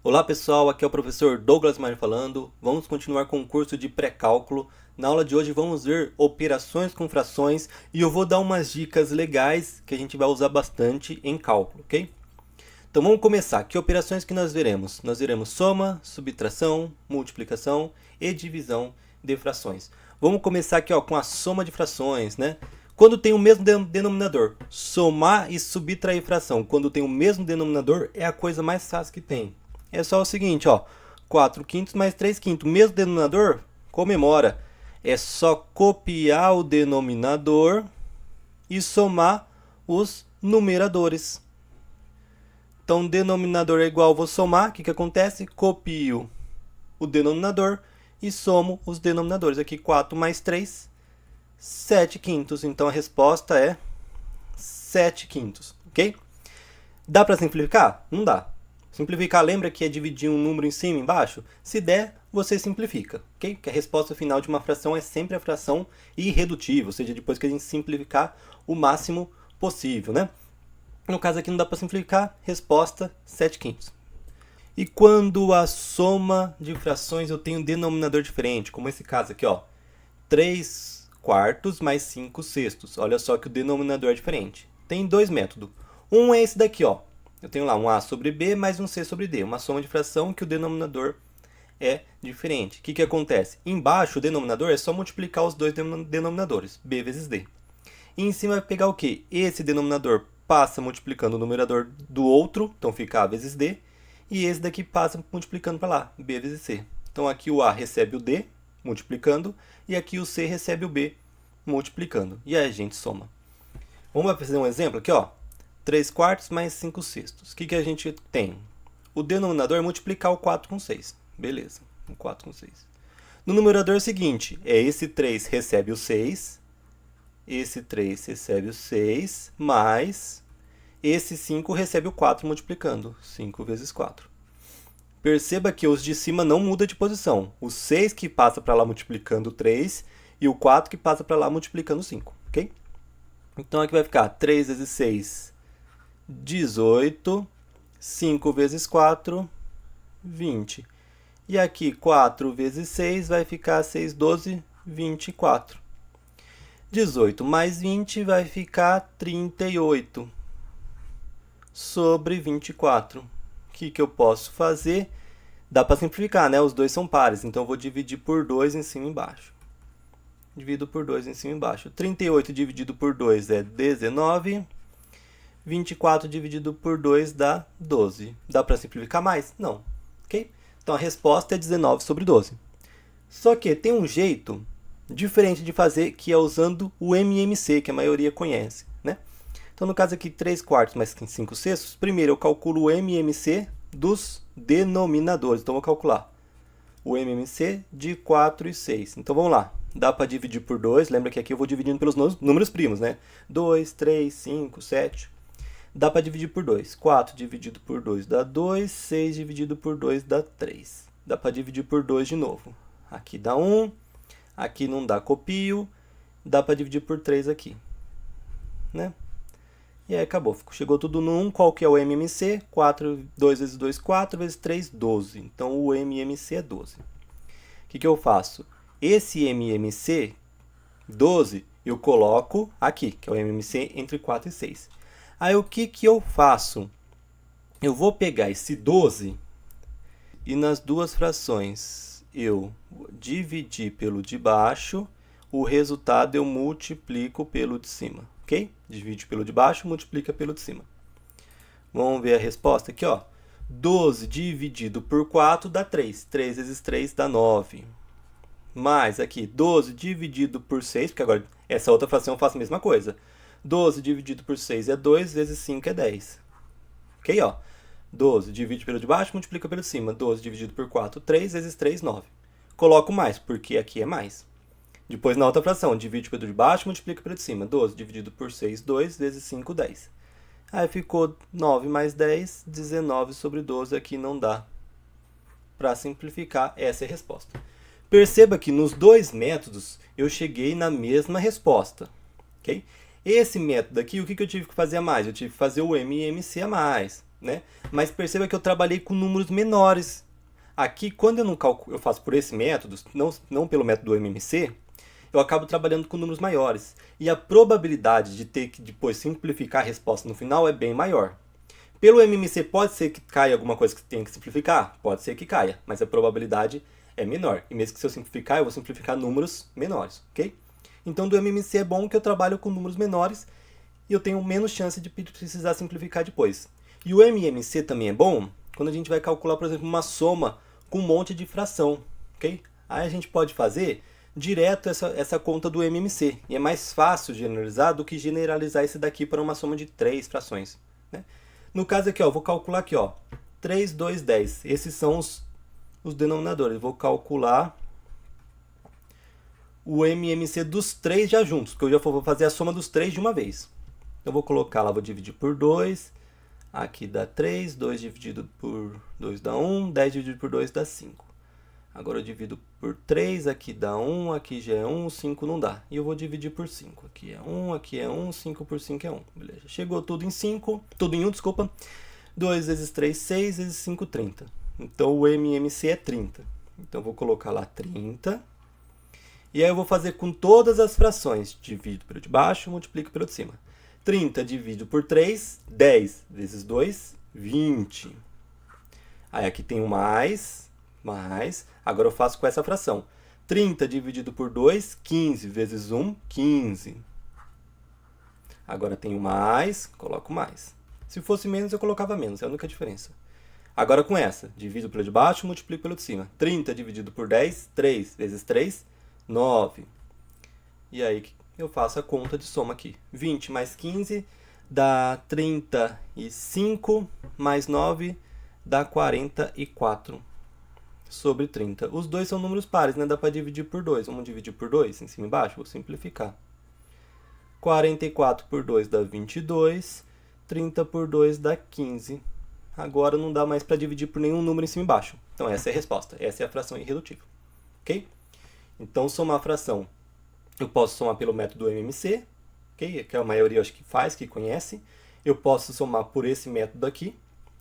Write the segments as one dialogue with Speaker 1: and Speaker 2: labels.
Speaker 1: Olá pessoal, aqui é o professor Douglas Maia falando. Vamos continuar com o curso de pré-cálculo. Na aula de hoje vamos ver operações com frações e eu vou dar umas dicas legais que a gente vai usar bastante em cálculo, ok? Então vamos começar. Que operações que nós veremos? Nós veremos soma, subtração, multiplicação e divisão de frações. Vamos começar aqui ó, com a soma de frações, né? Quando tem o mesmo denominador, somar e subtrair fração, quando tem o mesmo denominador, é a coisa mais fácil que tem. É só o seguinte, ó, 4 quintos mais 3 quintos, mesmo denominador, comemora. É só copiar o denominador e somar os numeradores. Então, denominador é igual, vou somar, o que acontece? Copio o denominador e somo os denominadores. Aqui 4 mais 3, 7 quintos. Então, a resposta é 7 quintos, ok? Dá para simplificar? Não dá. Simplificar, lembra que é dividir um número em cima e embaixo? Se der, você simplifica, ok? Porque a resposta final de uma fração é sempre a fração irredutível, ou seja, depois que a gente simplificar o máximo possível, né? No caso aqui não dá para simplificar, resposta 7 quintos. E quando a soma de frações eu tenho um denominador diferente, como esse caso aqui, ó, 3 quartos mais 5 sextos. Olha só que o denominador é diferente. Tem dois métodos. Um é esse daqui, ó. Eu tenho lá um A sobre B mais um C sobre D. Uma soma de fração que o denominador é diferente. O que acontece? Embaixo, o denominador é só multiplicar os dois denominadores. B vezes D. E em cima vai pegar o quê? Esse denominador passa multiplicando o numerador do outro, então fica A vezes D. E esse daqui passa multiplicando para lá, B vezes C. Então aqui o A recebe o D, multiplicando, e aqui o C recebe o B, multiplicando. E aí a gente soma. Vamos fazer um exemplo aqui, ó. 3 quartos mais 5 sextos. O que a gente tem? O denominador é multiplicar o 4 com 6. Beleza, o 4 com 6. No numerador é o seguinte, é esse 3 recebe o 6, esse 3 recebe o 6, mais esse 5 recebe o 4 multiplicando. 5 vezes 4. Perceba que os de cima não mudam de posição. O 6 que passa para lá multiplicando 3 e o 4 que passa para lá multiplicando 5, ok? Então aqui vai ficar 3 vezes 6, 18. 5 vezes 4, 20. E aqui 4 vezes 6 vai ficar 6, 12, 24. 18 mais 20 vai ficar 38 sobre 24. O que eu posso fazer? Dá para simplificar, né? Os dois são pares, então eu vou dividir por 2 em cima e embaixo. Divido por 2 em cima e embaixo. 38 dividido por 2 é 19. 24 dividido por 2 dá 12. Dá para simplificar mais? Não. Ok? Então a resposta é 19 sobre 12. Só que tem um jeito diferente de fazer, que é usando o MMC, que a maioria conhece, né? Então no caso aqui, 3 quartos mais 5 sextos, primeiro eu calculo o MMC dos denominadores. Então vou calcular o MMC de 4 e 6. Então vamos lá. Dá para dividir por 2. Lembra que aqui eu vou dividindo pelos números primos, né? 2, 3, 5, 7. Dá para dividir por 2. 4 dividido por 2 dá 2. 6 dividido por 2 dá 3. Dá para dividir por 2 de novo. Aqui dá 1. Aqui não dá, copio. Dá para dividir por 3 aqui. Né? E aí acabou. Chegou tudo no 1. Qual que é o MMC? 4, 2 vezes 2, 4 vezes 3, 12. Então o MMC é 12. O que eu faço? Esse MMC, 12, eu coloco aqui, que é o MMC entre 4 e 6. Aí o que eu faço? Eu vou pegar esse 12 e nas duas frações eu dividir pelo de baixo, o resultado eu multiplico pelo de cima, ok? Divide pelo de baixo, multiplica pelo de cima. Vamos ver a resposta aqui, ó. 12 dividido por 4 dá 3. 3 vezes 3 dá 9. Mais aqui, 12 dividido por 6, porque agora essa outra fração eu faço a mesma coisa. 12 dividido por 6 é 2, vezes 5 é 10. Ok, ó. 12 divide pelo de baixo, multiplica pelo de cima. 12 dividido por 4, 3, vezes 3, 9. Coloco mais, porque aqui é mais. Depois, na outra fração, divide pelo de baixo, multiplica pelo de cima. 12 dividido por 6, 2, vezes 5, 10. Aí ficou 9 mais 10, 19 sobre 12. Aqui não dá para simplificar, essa é a resposta. Perceba que nos dois métodos eu cheguei na mesma resposta. Okay? Esse método aqui, o que eu tive que fazer a mais? Eu tive que fazer o MMC a mais. né? Mas perceba que eu trabalhei com números menores. Aqui, quando eu não eu faço por esse método, não pelo método do MMC, eu acabo trabalhando com números maiores. E a probabilidade de ter que depois simplificar a resposta no final é bem maior. Pelo MMC pode ser que caia alguma coisa que tenha que simplificar? Pode ser que caia, mas a probabilidade é menor. E mesmo que se eu simplificar, eu vou simplificar números menores, ok? Então do MMC é bom que eu trabalho com números menores e eu tenho menos chance de precisar simplificar depois. E o MMC também é bom quando a gente vai calcular, por exemplo, uma soma com um monte de fração, ok? Aí a gente pode fazer direto essa conta do MMC. E é mais fácil generalizar do que generalizar esse daqui para uma soma de 3 frações, né? No caso aqui, ó, vou calcular aqui, ó, 3, 2, 10. Esses são os denominadores. Vou calcular o MMC dos 3 já juntos, porque eu já vou fazer a soma dos 3 de uma vez. Eu vou colocar lá, vou dividir por 2. Aqui dá 3, 2 dividido por 2 dá 1, 10 dividido por 2 dá 5. Agora eu divido por 3, aqui dá 1, aqui já é 1, 5 não dá. E eu vou dividir por 5. Aqui é 1, aqui é 1, 5 por 5 é 1. Beleza. Chegou tudo em 5, tudo em 1, desculpa. 2 vezes 3, 6, vezes 5, 30. Então o MMC é 30. Então eu vou colocar lá 30. E aí eu vou fazer com todas as frações. Divido pelo de baixo, multiplico pelo de cima. 30 dividido por 3, 10 vezes 2, 20. Aí aqui tem um mais. Agora eu faço com essa fração. 30 dividido por 2, 15 vezes 1, 15. Agora tem um mais, coloco mais. Se fosse menos, eu colocava menos, é a única diferença. Agora com essa, divido pelo de baixo, multiplico pelo de cima. 30 dividido por 10, 3 vezes 3, 9. E aí eu faço a conta de soma aqui. 20 mais 15 dá 35, mais 9 dá 44 sobre 30. Os dois são números pares, né? Dá para dividir por 2. Vamos dividir por 2, em cima e embaixo? Vou simplificar. 44 por 2 dá 22, 30 por 2 dá 15. Agora não dá mais para dividir por nenhum número em cima e embaixo. Então essa é a resposta. Essa é a fração irredutível. Ok? Então somar a fração. Eu posso somar pelo método MMC, okay? Que a maioria acho que faz, que conhece. Eu posso somar por esse método aqui.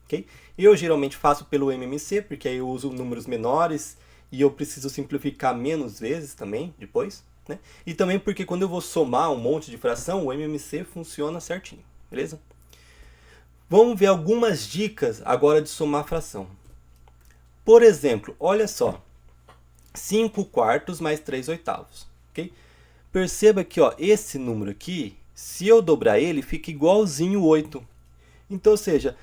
Speaker 1: Okay? Eu geralmente faço pelo MMC, porque aí eu uso números menores e eu preciso simplificar menos vezes também, depois. Né? E também porque quando eu vou somar um monte de fração, o MMC funciona certinho, beleza? Vamos ver algumas dicas agora de somar fração. Por exemplo, olha só, 5 quartos mais 3 oitavos. Okay? Perceba que ó, esse número aqui, se eu dobrar ele, fica igualzinho 8. Então, ou seja,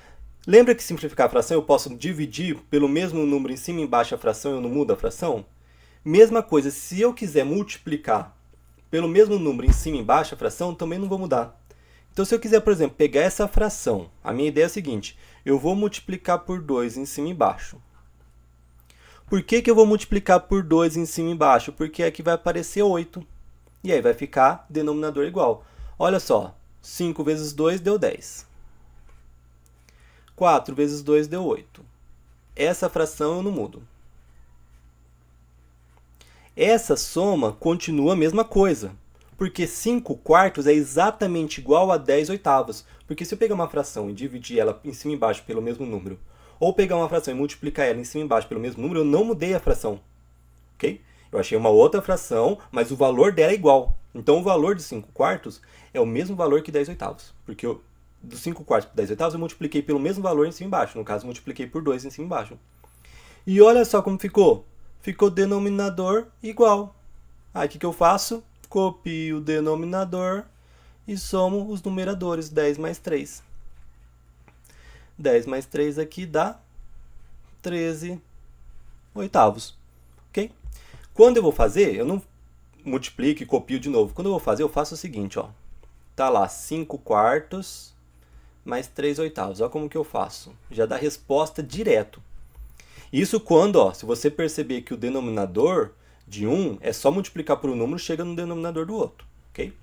Speaker 1: lembra que simplificar a fração eu posso dividir pelo mesmo número em cima e embaixo a fração e eu não mudo a fração? Mesma coisa, se eu quiser multiplicar pelo mesmo número em cima e embaixo a fração, também não vou mudar. Então, se eu quiser, por exemplo, pegar essa fração, a minha ideia é a seguinte, eu vou multiplicar por 2 em cima e embaixo. Por que eu vou multiplicar por 2 em cima e embaixo? Porque aqui vai aparecer 8. E aí vai ficar denominador igual. Olha só, 5 vezes 2 deu 10. 4 vezes 2 deu 8. Essa fração eu não mudo. Essa soma continua a mesma coisa, porque 5 quartos é exatamente igual a 10 oitavos. Porque se eu pegar uma fração e dividir ela em cima e embaixo pelo mesmo número, ou pegar uma fração e multiplicar ela em cima e embaixo pelo mesmo número, eu não mudei a fração. Ok? Eu achei uma outra fração, mas o valor dela é igual. Então o valor de 5 quartos é o mesmo valor que 10 oitavos. Porque dos 5 quartos para 10 oitavos eu multipliquei pelo mesmo valor em cima e embaixo. No caso, multipliquei por 2 em cima e embaixo. E olha só como ficou. Ficou denominador igual. Aí o que eu faço? Copio o denominador e somo os numeradores. 10 mais 3. 10 mais 3 aqui dá 13 oitavos. Ok? Quando eu vou fazer, eu não multiplico e copio de novo. Quando eu vou fazer, eu faço o seguinte, ó. Tá lá, 5 quartos mais 3 oitavos. Olha como que eu faço. Já dá resposta direto. Isso quando, ó, se você perceber que o denominador de um é só multiplicar por um número, chega no denominador do outro. Ok? O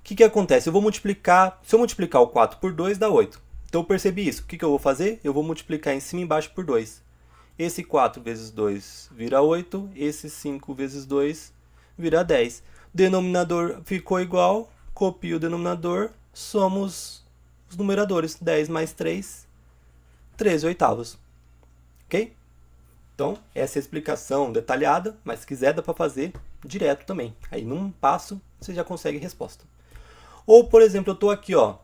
Speaker 1: que acontece? Eu vou multiplicar, se eu multiplicar o 4 por 2, dá 8. Então eu percebi isso. O que eu vou fazer? Eu vou multiplicar em cima e embaixo por 2. Esse 4 vezes 2 vira 8. Esse 5 vezes 2 vira 10. O denominador ficou igual. Copio o denominador. Somos os numeradores. 10 mais 3 13 oitavos. Ok? Então, essa é a explicação detalhada, mas se quiser dá para fazer direto também. Aí num passo você já consegue resposta. Ou, por exemplo, eu estou aqui, ó,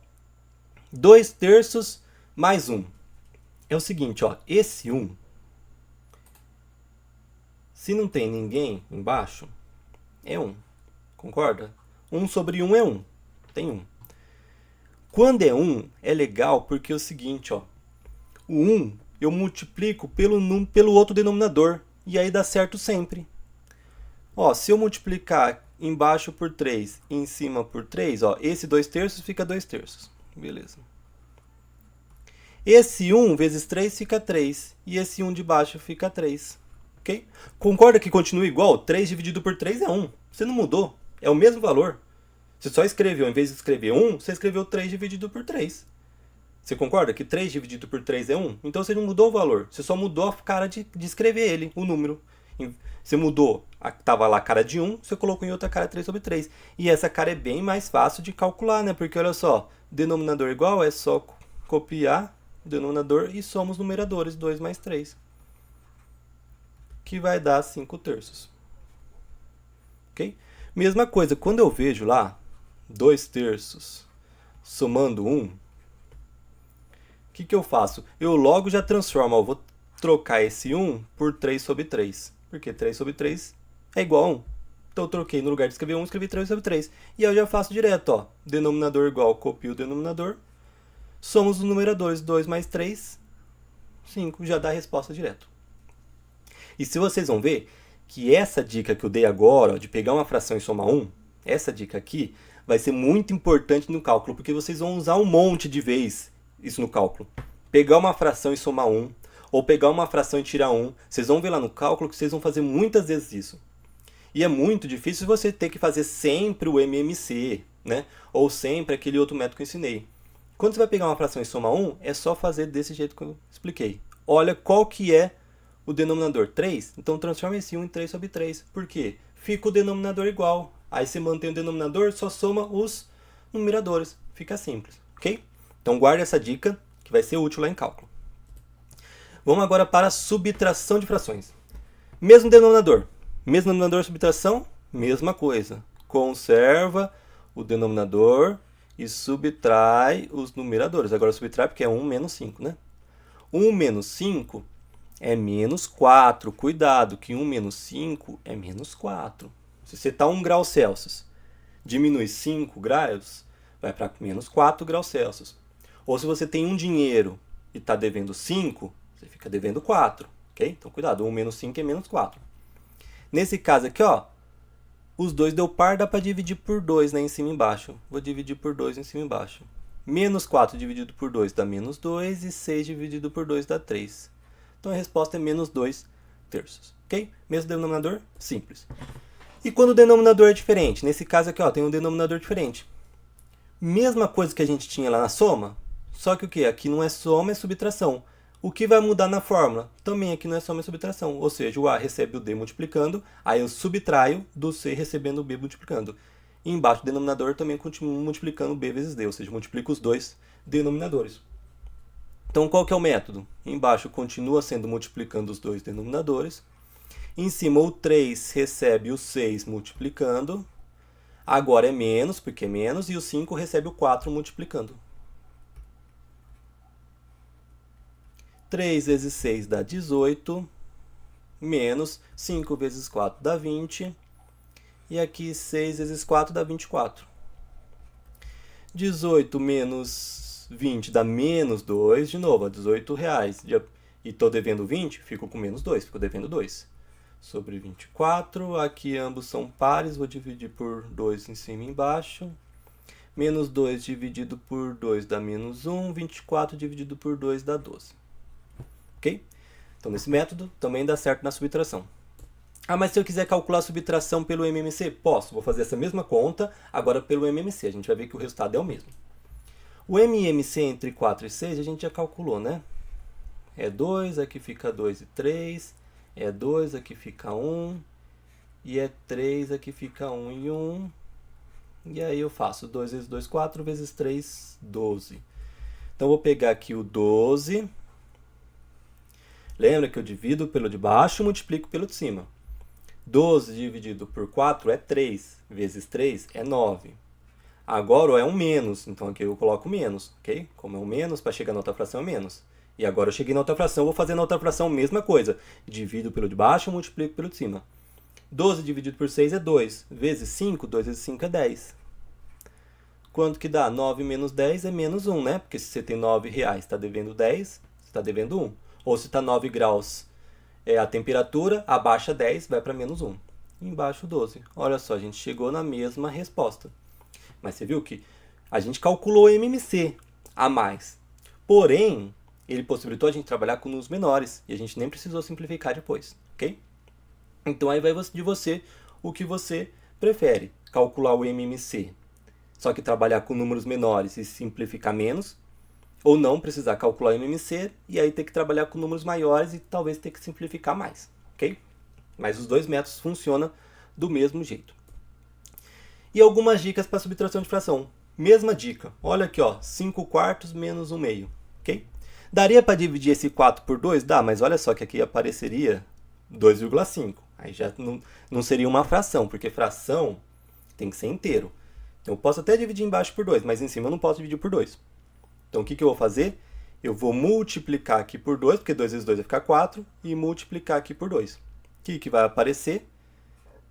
Speaker 1: 2 terços mais 1. É o seguinte, ó, esse 1, se não tem ninguém embaixo, é 1. Concorda? 1 sobre 1 é 1. Tem 1. Quando é 1, é legal porque é o seguinte, ó, o 1 eu multiplico pelo outro denominador e aí dá certo sempre. Ó, se eu multiplicar embaixo por 3 e em cima por 3, ó, esse 2 terços fica 2 terços. Beleza. Esse 1 vezes 3 fica 3 e esse 1 de baixo fica 3. Ok? Concorda que continua igual? 3 dividido por 3 é 1. Você não mudou. É o mesmo valor. Você só escreveu, em vez de escrever 1, você escreveu 3 dividido por 3. Você concorda que 3 dividido por 3 é 1? Então você não mudou o valor. Você só mudou a cara de escrever ele, o número. Você mudou, estava lá a cara de 1, você colocou em outra cara 3 sobre 3. E essa cara é bem mais fácil de calcular, né? Porque olha só, denominador igual é só copiar o denominador e somos numeradores, 2 mais 3. Que vai dar 5 terços. Ok? Mesma coisa, quando eu vejo lá 2 terços somando 1, o que eu faço? Eu logo já transformo, ó, vou trocar esse 1 por 3 sobre 3. Porque 3 sobre 3 é igual a 1. Então eu troquei, no lugar de escrever 1, escrevi 3 sobre 3. E aí eu já faço direto, ó. Denominador igual, copio o denominador. Somos os numeradores, 2 mais 3, 5. Já dá a resposta direto. E se vocês vão ver que essa dica que eu dei agora, ó, de pegar uma fração e somar 1, essa dica aqui vai ser muito importante no cálculo, porque vocês vão usar um monte de vezes isso no cálculo. Pegar uma fração e somar 1, ou pegar uma fração e tirar 1. Vocês vão ver lá no cálculo que vocês vão fazer muitas vezes isso. E é muito difícil você ter que fazer sempre o MMC, né? Ou sempre aquele outro método que eu ensinei. Quando você vai pegar uma fração e somar 1, é só fazer desse jeito que eu expliquei. Olha qual que é o denominador, 3. Então transforma esse 1 em 3 sobre 3. Por quê? Fica o denominador igual. Aí você mantém o denominador, só soma os numeradores. Fica simples, ok? Então guarde essa dica que vai ser útil lá em cálculo. Vamos agora para a subtração de frações. Mesmo denominador. Mesmo denominador, subtração, mesma coisa. Conserva o denominador e subtrai os numeradores. Agora subtrai porque é 1 menos 5, né? 1 menos 5 é menos 4. Cuidado, que 1 menos 5 é menos 4. Se você está a 1 grau Celsius, diminui 5 graus, vai para menos 4 graus Celsius. Ou se você tem um dinheiro e está devendo 5, você fica devendo 4. Ok? Então cuidado, 1 menos 5 é menos 4. Nesse caso aqui, ó, os dois deu par, dá para dividir por 2, né, em cima e embaixo. Vou dividir por 2 em cima e embaixo. Menos 4 dividido por 2 dá menos 2 e 6 dividido por 2 dá 3. Então a resposta é menos 2 terços. Ok? Mesmo denominador? Simples. E quando o denominador é diferente? Nesse caso aqui, ó, tem um denominador diferente. Mesma coisa que a gente tinha lá na soma, só que o que? Aqui não é soma, é subtração. O que vai mudar na fórmula? Também aqui não é soma, é subtração. Ou seja, o A recebe o D multiplicando, aí eu subtraio do C recebendo o B multiplicando. E embaixo do denominador também continuo multiplicando B vezes D, ou seja, multiplico os dois denominadores. Então qual que é o método? Embaixo continua sendo multiplicando os dois denominadores. Em cima o 3 recebe o 6 multiplicando. Agora é menos, porque é menos, e o 5 recebe o 4 multiplicando. 3 vezes 6 dá 18, menos 5 vezes 4 dá 20, e aqui 6 vezes 4 dá 24. 18 menos 20 dá menos 2, de novo, R$18. E estou devendo 20, fico com menos 2, fico devendo 2. Sobre 24, aqui ambos são pares, vou dividir por 2 em cima e embaixo. Menos 2 dividido por 2 dá menos 1, 24 dividido por 2 dá 12. Ok? Então, nesse método, também dá certo na subtração. Ah, mas se eu quiser calcular a subtração pelo MMC, posso. Vou fazer essa mesma conta, agora pelo MMC. A gente vai ver que o resultado é o mesmo. O MMC entre 4 e 6 a gente já calculou, né? É 2, aqui fica 2 e 3. É 2, aqui fica 1. E é 3, aqui fica 1 e 1. E aí eu faço 2 vezes 2, 4, vezes 3, 12. Então, eu vou pegar aqui o 12 Lembra que eu divido pelo de baixo e multiplico pelo de cima. 12 dividido por 4 é 3, vezes 3 é 9. Agora é um menos, então aqui eu coloco menos, ok? Como é um menos, para chegar na outra fração é menos. E agora eu cheguei na outra fração, vou fazer na outra fração a mesma coisa. Divido pelo de baixo e multiplico pelo de cima. 12 dividido por 6 é 2, vezes 5, 2 vezes 5 é 10. Quanto que dá? 9 menos 10 é menos 1, né? Porque se você tem 9 reais, está devendo 10, você está devendo 1. Ou se está 9 graus é a temperatura, abaixa 10, vai para menos 1. Embaixo 12. Olha só, a gente chegou na mesma resposta. Mas você viu que a gente calculou o MMC a mais. Porém, ele possibilitou a gente trabalhar com números menores. E a gente nem precisou simplificar depois, ok? Então aí vai de você o que você prefere. Calcular o MMC, só que trabalhar com números menores e simplificar menos. Ou não precisar calcular o MMC e aí ter que trabalhar com números maiores e talvez ter que simplificar mais, ok? Mas os dois métodos funcionam do mesmo jeito. E algumas dicas para subtração de fração. Mesma dica. Olha aqui, ó, 5 quartos menos 1 meio, ok? Daria para dividir esse 4 por 2? Dá, mas olha só que aqui apareceria 2,5. Aí já não seria uma fração, porque fração tem que ser inteiro. Então eu posso até dividir embaixo por 2, mas em cima eu não posso dividir por 2. Então, o que eu vou fazer? Eu vou multiplicar aqui por 2, porque 2 vezes 2 vai ficar 4, e multiplicar aqui por 2. O que vai aparecer?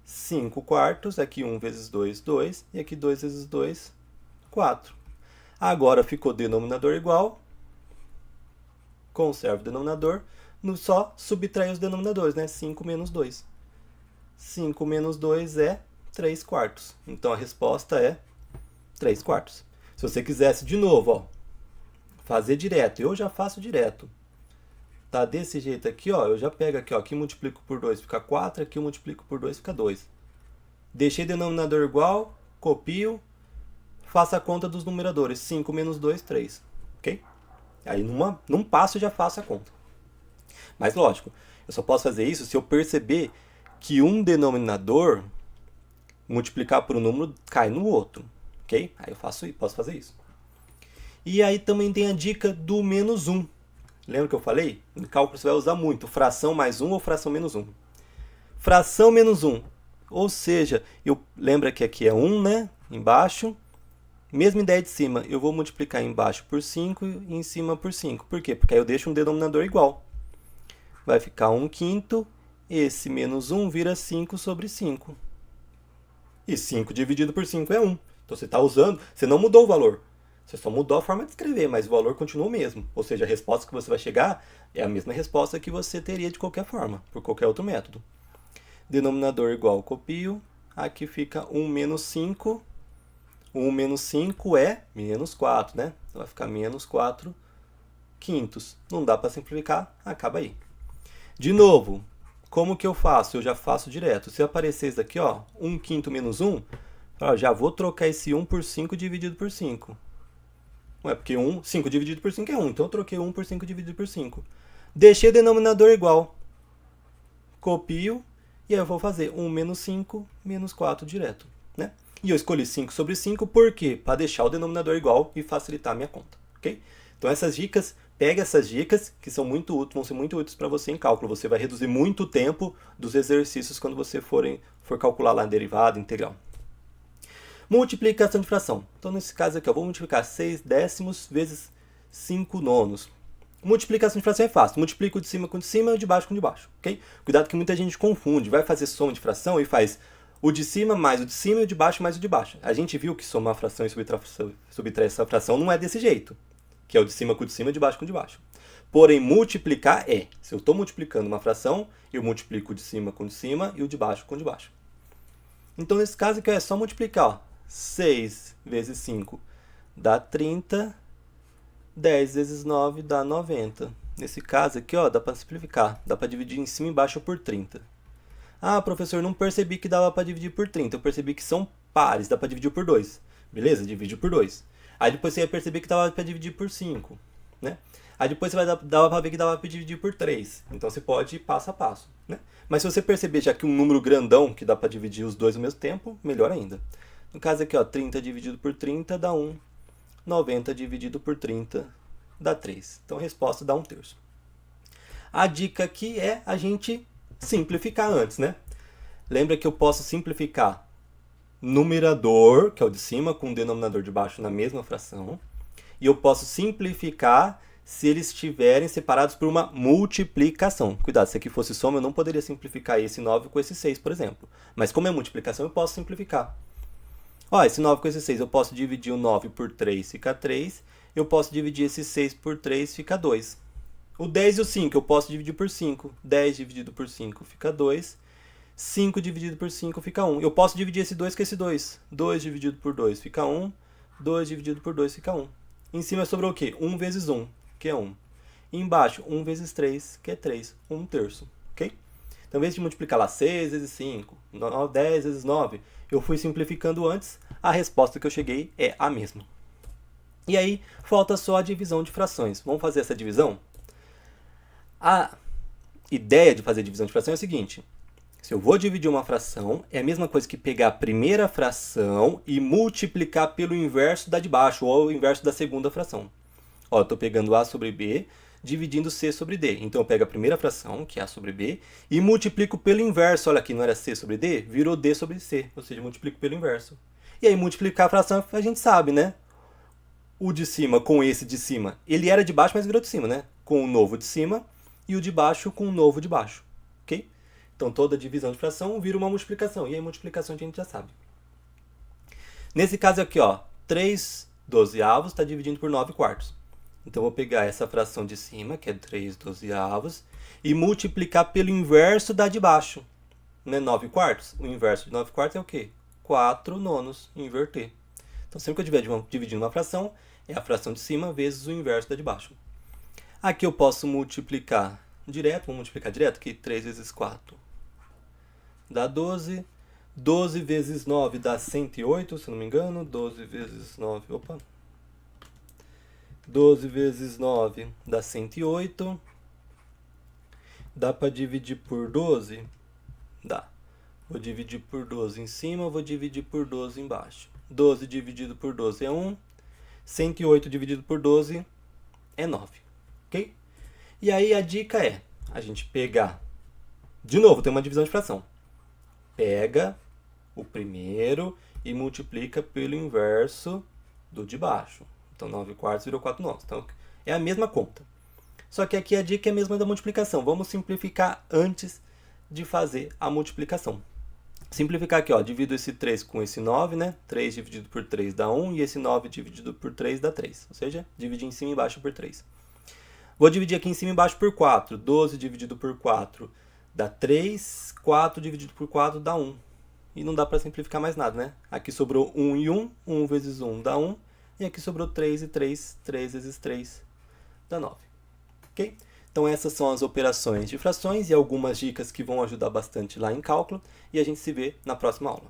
Speaker 1: 5 quartos, aqui 1 vezes 2, 2, e aqui 2 vezes 2, 4. Agora ficou denominador igual, conserva o denominador, só subtrair os denominadores, né? 5 menos 2. 5 menos 2 é 3 quartos. Então, a resposta é 3 quartos. Se você quisesse, de novo, ó, fazer direto. Eu já faço direto. Tá desse jeito aqui, ó. Eu já pego aqui, ó. Aqui multiplico por 2 fica 4. Aqui eu multiplico por 2 fica 2. Deixei denominador igual. Copio. Faço a conta dos numeradores. 5 menos 2, 3. Ok? Aí num passo eu já faço a conta. Mas lógico, eu só posso fazer isso se eu perceber que um denominador multiplicar por um número cai no outro. Ok? Aí eu posso fazer isso. E aí também tem a dica do menos 1. Lembra que eu falei? No cálculo você vai usar muito fração mais 1 ou fração menos 1. Fração menos 1. Ou seja, lembra que aqui é 1, né? Embaixo. Mesma ideia de cima. Eu vou multiplicar embaixo por 5 e em cima por 5. Por quê? Porque aí eu deixo um denominador igual. Vai ficar 1 quinto. Esse menos 1 vira 5 sobre 5. E 5 dividido por 5 é 1. Então você está usando, você não mudou o valor. Você só mudou a forma de escrever, mas o valor continua o mesmo. Ou seja, a resposta que você vai chegar é a mesma resposta que você teria de qualquer forma, por qualquer outro método. Denominador igual, copio. Aqui fica 1 menos 5. 1 menos 5 é menos 4, né? Então vai ficar menos 4 quintos. Não dá para simplificar, acaba aí. De novo, como que eu faço? Eu já faço direto. Se aparecer isso aqui, ó, 1 quinto menos 1, já vou trocar esse 1 por 5 dividido por 5. Ué, porque 5 dividido por 5 é 1, então eu troquei 1 por 5 dividido por 5. Deixei o denominador igual. Copio, e aí eu vou fazer 1 menos 5, menos 4 direto, né? E eu escolhi 5 sobre 5, por quê? Para deixar o denominador igual e facilitar a minha conta, ok? Então essas dicas, pega essas dicas, que são muito úteis, vão ser muito úteis para você em cálculo. Você vai reduzir muito o tempo dos exercícios quando você for calcular lá a derivada, integral. Multiplicação de fração. Então, nesse caso aqui, eu vou multiplicar 6 décimos vezes 5 nonos. Multiplicação de fração é fácil. Multiplica o de cima com o de cima e o de baixo com o de baixo. Okay? Cuidado que muita gente confunde. Vai fazer soma de fração e faz o de cima mais o de cima e o de baixo mais o de baixo. A gente viu que somar fração e subtrair essa fração não é desse jeito. Que é o de cima com o de cima e o de baixo com o de baixo. Porém, multiplicar é. Se eu estou multiplicando uma fração, eu multiplico o de cima com o de cima e o de baixo com o de baixo. Então, nesse caso aqui, é só multiplicar, ó. 6 vezes 5 dá 30, 10 vezes 9 dá 90. Nesse caso aqui, ó, dá para simplificar, dá para dividir em cima e embaixo por 30. Ah, professor, não percebi que dava para dividir por 30, eu percebi que são pares, dá para dividir por 2. Beleza? Divide por 2. Aí depois você vai perceber que dava para dividir por 5, né? Aí depois você vai dar para ver que dava para dividir por 3. Então você pode ir passo a passo, né? Mas se você perceber já que um número grandão que dá para dividir os dois ao mesmo tempo, melhor ainda. No caso aqui, ó, 30 dividido por 30 dá 1. 90 dividido por 30 dá 3. Então a resposta dá 1/3. A dica aqui é a gente simplificar antes, né? Lembra que eu posso simplificar numerador, que é o de cima, com o denominador de baixo na mesma fração. E eu posso simplificar se eles estiverem separados por uma multiplicação. Cuidado, se aqui fosse soma, eu não poderia simplificar esse 9 com esse 6, por exemplo. Mas como é multiplicação, eu posso simplificar. Ó, esse 9 com esse 6, eu posso dividir o 9 por 3, fica 3. Eu posso dividir esse 6 por 3, fica 2. O 10 e o 5, eu posso dividir por 5. 10 dividido por 5 fica 2. 5 dividido por 5 fica 1. Eu posso dividir esse 2 com esse 2. 2 dividido por 2 fica 1. 2 dividido por 2 fica 1. Em cima sobrou o quê? 1 vezes 1, que é 1. E embaixo, 1 vezes 3, que é 3. 1 terço, ok? Então, em vez de multiplicar lá 6 vezes 5, 10 vezes 9, eu fui simplificando antes, a resposta que eu cheguei é a mesma. E aí, falta só a divisão de frações. Vamos fazer essa divisão? A ideia de fazer divisão de fração é o seguinte. Se eu vou dividir uma fração, é a mesma coisa que pegar a primeira fração e multiplicar pelo inverso da de baixo, ou o inverso da segunda fração. Ó, eu estou pegando A sobre B, dividindo C sobre D. Então, eu pego a primeira fração, que é A sobre B, e multiplico pelo inverso. Olha aqui, não era C sobre D? Virou D sobre C, ou seja, multiplico pelo inverso. E aí, multiplicar a fração, a gente sabe, né? O de cima com esse de cima, ele era de baixo, mas virou de cima, né? Com o novo de cima, e o de baixo com o novo de baixo, ok? Então, toda divisão de fração vira uma multiplicação. E aí, multiplicação a gente já sabe. Nesse caso aqui, ó, 3 dozeavos está dividindo por 9 quartos. Então, eu vou pegar essa fração de cima, que é 3 dozeavos, e multiplicar pelo inverso da de baixo. Não é 9 quartos? O inverso de 9 quartos é o quê? 4 nonos, inverter. Então, sempre que eu estiver dividindo uma fração, é a fração de cima vezes o inverso da de baixo. Aqui eu posso multiplicar direto, vamos multiplicar direto, aqui 3 vezes 4 dá 12. 12 vezes 9 dá 108, se não me engano. 12 vezes 9, opa. 12 vezes 9 dá 108. Dá para dividir por 12? Dá. Vou dividir por 12 em cima, vou dividir por 12 embaixo. 12 dividido por 12 é 1. 108 dividido por 12 é 9. Ok? E aí a dica é a gente pegar... De novo, tem uma divisão de fração. Pega o primeiro e multiplica pelo inverso do de baixo. Então, 9 quartos virou 4 nonos. Então, é a mesma conta. Só que aqui a dica é a mesma da multiplicação. Vamos simplificar antes de fazer a multiplicação. Simplificar aqui, ó, divido esse 3 com esse 9, né? 3 dividido por 3 dá 1, e esse 9 dividido por 3 dá 3. Ou seja, dividir em cima e embaixo por 3. Vou dividir aqui em cima e embaixo por 4. 12 dividido por 4 dá 3. 4 dividido por 4 dá 1. E não dá para simplificar mais nada, né? Aqui sobrou 1 e 1. 1 vezes 1 dá 1. E aqui sobrou 3 e 3. 3 vezes 3 dá 9. Ok? Então, essas são as operações de frações e algumas dicas que vão ajudar bastante lá em cálculo. E a gente se vê na próxima aula.